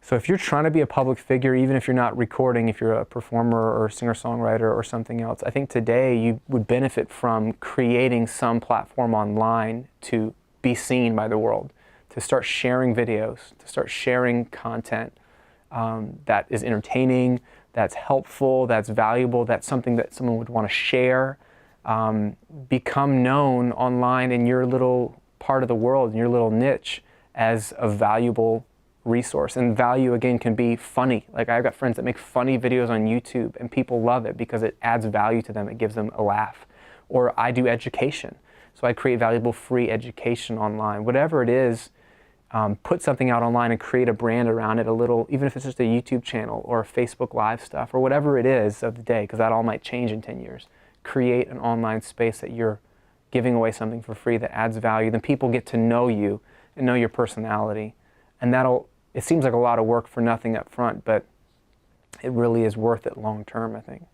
So if you're trying to be a public figure, even if you're not recording, if you're a performer or singer-songwriter or something else, I think today you would benefit from creating some platform online to be seen by the world, to start sharing videos, to start sharing content that is entertaining, that's helpful, that's valuable, that's something that someone would want to share. Become known online in your little part of the world, in your little niche, as a valuable resource. And value, again, can be funny. Like, I've got friends that make funny videos on YouTube and people love it because it adds value to them. It gives them a laugh. Or I do education. So I create valuable free education online. Whatever it is, put something out online and create a brand around it a little, even if it's just a YouTube channel or Facebook Live stuff or whatever it is of the day, because that all might change in 10 years. Create an online space that you're giving away something for free that adds value. Then people get to know you and know your personality. And it seems like a lot of work for nothing up front, but it really is worth it long term, I think.